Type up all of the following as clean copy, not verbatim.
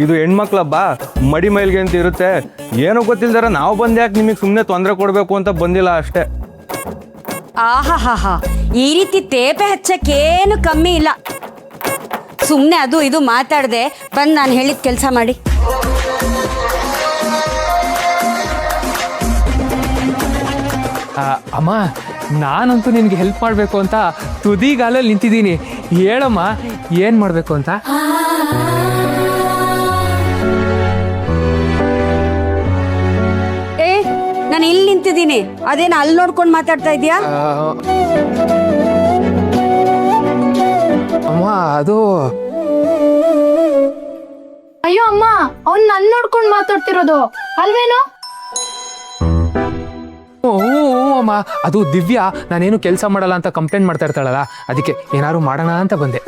ಇದು ಹೆಣ್ಮಕ್ಳಬ್ಬ ಮಡಿ ಮೈಲ್ಗೆ ಅಂತ ಇರುತ್ತೆ. ಏನೋ ಗೊತ್ತಿಲ್ದಾರ ನಾವು ಬಂದು ಯಾಕೆ ನಿಮಗೆ ಸುಮ್ಮನೆ ತೊಂದರೆ ಕೊಡಬೇಕು ಅಂತ ಬಂದಿಲ್ಲ ಅಷ್ಟೇ. ಆಹಾ ಈ ರೀತಿ ತೇಪೆ ಹಚ್ಚಕ್ಕೇನು ಕಮ್ಮಿ ಇಲ್ಲ. ಸುಮ್ಮನೆ ಅದು ಇದು ಮಾತಾಡದೆ ಬಂದು ನಾನು ಹೇಳಿದ ಕೆಲಸ ಮಾಡಿ. ಅಮ್ಮ, ನಾನಂತೂ ನಿನಗೆ ಹೆಲ್ಪ್ ಮಾಡಬೇಕು ಅಂತ ತುದಿಗಾಲಲ್ಲಿ ನಿಂತಿದ್ದೀನಿ. ಹೇಳಮ್ಮ, ಏನು ಮಾಡಬೇಕು ಅಂತ? ನಾನು ಇಲ್ಲಿ ನಿಂತಿದ್ದೀನಿ, ಅದೇನು ಅಲ್ಲಿ ನೋಡ್ಕೊಂಡು ಮಾತಾಡ್ತಾ ಇದೀಯಾ? ಅಮ್ಮ, ಅದು ಅಯ್ಯೋ ಅಮ್ಮ, ಅವ್ನ್ ನನ್ ನೋಡ್ಕೊಂಡು ಮಾತಾಡ್ತಿರೋದು ಅಲ್ವೇನೋ? ಅಮ್ಮ, ಅದು ದಿವ್ಯಾ ನಾನೇನು ಕೆಲಸ ಮಾಡಲ್ಲ ಅಂತ ಕಂಪ್ಲೇಂಟ್ ಮಾಡ್ತಾ ಇರ್ತಾಳಲ್ಲ, ಅದಕ್ಕೆ ಏನಾದ್ರು ಮಾಡೋಣ ಅಂತ ಬಂದೆ.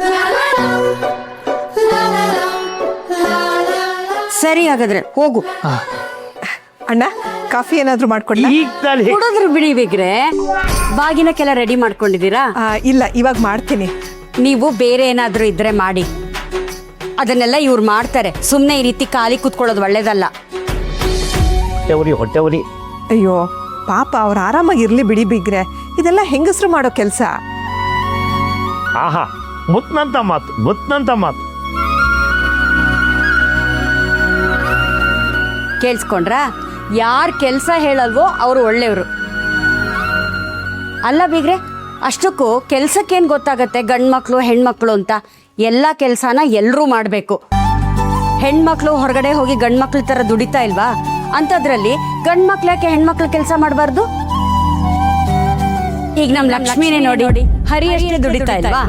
ಸರಿ, ಹಾಗಾದ್ರೆ ಹೋಗು. ಅಣ್ಣ, ಕಾಫಿ ಏನಾದ್ರು ಮಾಡ್ಕೊಡ್ಲಾ? ಕುಡಿದ್ರು ಬಿಡಿ ಬೇಗ್ರೆ. ಬಾಗಿನಕ್ಕೆಲ್ಲ ರೆಡಿ ಮಾಡ್ಕೊಂಡಿದ್ದೀರಾ? ಇಲ್ಲ, ಇವಾಗ ಮಾಡ್ತೀನಿ. ನೀವು ಬೇರೆ ಏನಾದ್ರೂ ಇದ್ರೆ ಮಾಡಿ, ಅದನ್ನೆಲ್ಲ ಇವ್ರು ಮಾಡ್ತಾರೆ. ಸುಮ್ಮನೆ ಈ ರೀತಿ ಖಾಲಿ ಕೂತ್ಕೊಳ್ಳೋದು ಒಳ್ಳೇದಲ್ಲ. ಹೊಟ್ಟೆವರಿ. ಅಯ್ಯೋ ಪಾಪ, ಅವ್ರು ಆರಾಮಾಗಿ ಇರ್ಲಿ ಬಿಡಿ ಬಿಗ್ರೆ. ಇದೆಲ್ಲ ಹೆಂಗಸ್ರು ಮಾಡೋ ಕೆಲಸ. ಆಹಾ, ಮುತ್ನಂತ ಮಾತು. ಕೇಳಿಸ್ಕೊಂಡ್ರಾ? ಯಾರು ಕೆಲಸ ಹೇಳಲ್ವೋ ಅವರು ಒಳ್ಳೆಯವರು ಅಲ್ಲ ಬೀಗ್ರೆ. ಅಷ್ಟಕ್ಕೂ ಕೆಲ್ಸಕ್ಕೇನು ಗೊತ್ತಾಗತ್ತೆ ಗಂಡ್ಮಕ್ಳು ಹೆಣ್ಮಕ್ಳು ಅಂತ? ಎಲ್ಲ ಕೆಲಸನ ಎಲ್ಲರೂ ಮಾಡಬೇಕು. ಹೆಣ್ಮಕ್ಳು ಹೊರಗಡೆ ಹೋಗಿ ಗಂಡ್ಮಕ್ಳ ಥರ ದುಡಿತಾ ಇಲ್ವಾ? ಅಂಥದ್ರಲ್ಲಿ ಗಂಡ್ಮಕ್ಳು ಯಾಕೆ ಹೆಣ್ಮಕ್ಳು ಕೆಲಸ ಮಾಡಬಾರ್ದು? ಈಗ ನಮ್ಮ ಲಕ್ಷ್ಮಿನೇ ನೋಡಿ, ಹರಿಯಷ್ಟೇ ದುಡಿತಾ ಇಲ್ವಾ?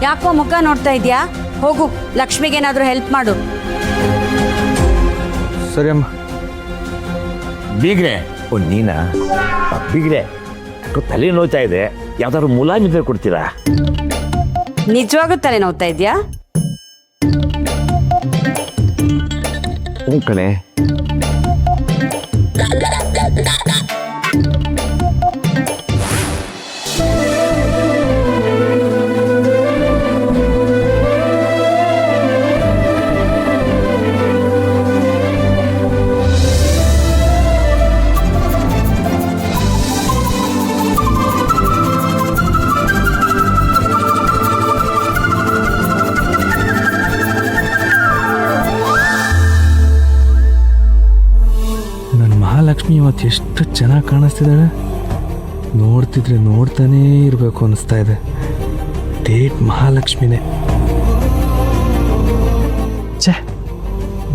ಯಾಕೋ ಮುಖ ನೋಡ್ತಾ ಇದೆಯಾ? ಹೋಗು, ಲಕ್ಷ್ಮಿಗೇನಾದ್ರೂ ಹೆಲ್ಪ್ ಮಾಡು. ಸರಿ ಅಮ್ಮ. ಬೀಗ್ರೆ, ನೀನಾ? ಬೀಗ್ರೆ, ತಲೆ ನೋಯ್ತಾ ಇದೆ, ಯಾವ್ದಾದ್ರು ಮುಲಾಮ್ ಇದ್ರೆ ಕೊಡ್ತೀರಾ? ನಿಜವಾಗೂ ತಲೆ ನೋವ್ತಾ ಇದೆಯಾ? ಕಣೆ. ಮಹಾಲಕ್ಷ್ಮಿ ಇವತ್ತು ಎಷ್ಟು ಚೆನ್ನಾಗಿ ಕಾಣಿಸ್ತಿದ್ದಾಳೆ. ನೋಡ್ತಿದ್ರೆ ನೋಡ್ತಾನೇ ಇರಬೇಕು ಅನಿಸ್ತಾ ಇದೆ. ಡೇಟ್ ಮಹಾಲಕ್ಷ್ಮಿನೇ. ಛೇ,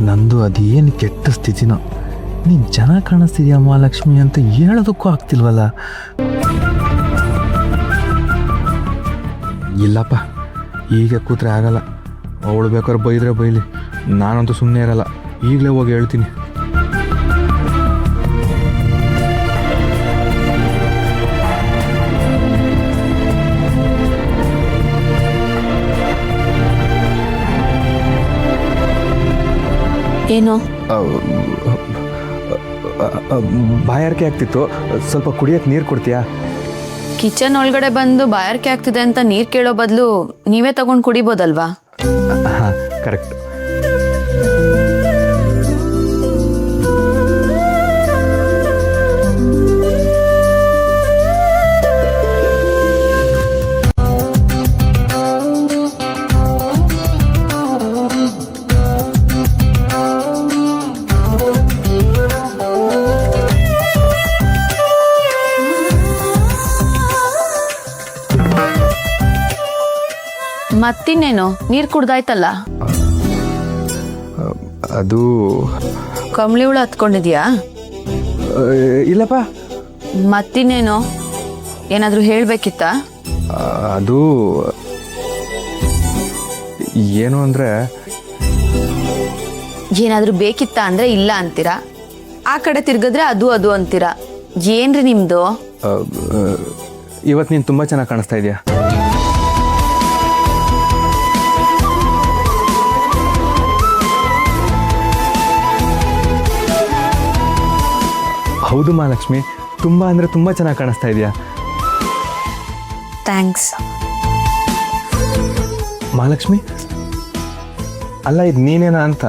ನಂದು ಅದೇನು ಕೆಟ್ಟ ಸ್ಥಿತಿನೋ. ನೀನು ಚೆನ್ನಾಗಿ ಕಾಣಿಸ್ತಿದ್ಯಾ ಮಹಾಲಕ್ಷ್ಮಿ ಅಂತ ಹೇಳೋದಕ್ಕೂ ಆಗ್ತಿಲ್ವಲ್ಲ. ಇಲ್ಲಪ್ಪ, ಈಗ ಕೂತ್ರೆ ಆಗಲ್ಲ. ಅವಳು ಬೇಕಾದ್ರೆ ಬೈದ್ರೆ ಬೈಲಿ, ನಾನಂತೂ ಸುಮ್ಮನೆ ಇರಲ್ಲ. ಈಗಲೇ ಹೋಗಿ ಹೇಳ್ತೀನಿ. ಏನು? ಬಾಯಾರಿಕೆ ಆಗ್ತಿತ್ತು, ಸ್ವಲ್ಪ ಕುಡಿಯೋಕೆ ನೀರು ಕೊಡ್ತೀಯಾ? ಕಿಚನ್ ಒಳಗಡೆ ಬಂದು ಬಾಯಾರಿಕೆ ಆಗ್ತಿದೆ ಅಂತ ನೀರು ಕೇಳೋ ಬದಲು ನೀವೇ ತಗೊಂಡು ಕುಡಿಬೋದಲ್ವಾ? ಹಾಂ, ಕರೆಕ್ಟ್. ಮತ್ತಿನ್ನೇನು, ನೀರು ಕುಡ್ದಾಯ್ತಲ್ಲ? ಅದು ಕಂಬಳಿ ಹುಳ ಹತ್ಕೊಂಡಿದ್ಯಾ? ಇಲ್ಲಪ್ಪ. ಮತ್ತಿನ್ನೇನು, ಏನಾದರೂ ಹೇಳಬೇಕಿತ್ತ? ಅದು ಏನು ಅಂದರೆ, ಏನಾದರೂ ಬೇಕಿತ್ತ ಅಂದರೆ ಇಲ್ಲ ಅಂತೀರಾ, ಆ ಕಡೆ ತಿರ್ಗಿದ್ರೆ ಅದು ಅಂತೀರಾ. ಏನ್ರಿ ನಿಮ್ಮದು? ಇವತ್ತು ನೀನು ತುಂಬ ಚೆನ್ನಾಗಿ ಕಾಣಿಸ್ತಾ ಇದೆಯಾ. ಹೌದು ಮಹಾಲಕ್ಷ್ಮಿ, ತುಂಬ ಅಂದರೆ ತುಂಬ ಚೆನ್ನಾಗಿ ಕಾಣಿಸ್ತಾ ಇದೆಯಾ. ಥ್ಯಾಂಕ್ಸ್. ಮಹಾಲಕ್ಷ್ಮಿ, ಅಲ್ಲ ಇದು ನೀನೇನಾ ಅಂತ.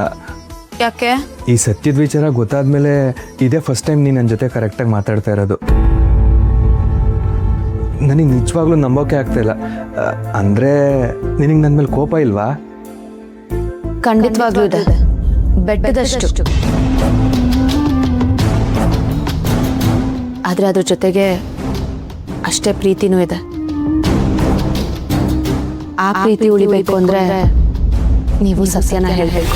ಯಾಕೆ? ಈ ಸತ್ಯದ ವಿಚಾರ ಗೊತ್ತಾದ್ಮೇಲೆ ಇದೇ ಫಸ್ಟ್ ಟೈಮ್ ನೀನು ನನ್ನ ಜೊತೆ ಕರೆಕ್ಟಾಗಿ ಮಾತಾಡ್ತಾ ಇರೋದು. ನನಗೆ ನಿಜವಾಗ್ಲೂ ನಂಬೋಕೆ ಆಗ್ತಾ ಇಲ್ಲ. ಅಂದರೆ ನಿನಗೆ ನನ್ನ ಮೇಲೆ ಕೋಪ ಇಲ್ವಾ? ಖಂಡಿತವಾಗ್ಲೂ ಇದೆ, ಬೆಟ್ಟದಷ್ಟು. ಆದರೆ ಅದ್ರ ಜೊತೆಗೆ ಅಷ್ಟೇ ಪ್ರೀತಿನೂ ಇದೆ. ಆ ಪ್ರೀತಿ ಉಳಿಬೇಕು ಅಂದರೆ ನೀವು ಸತ್ಯನ ಹೇಳಬೇಕು.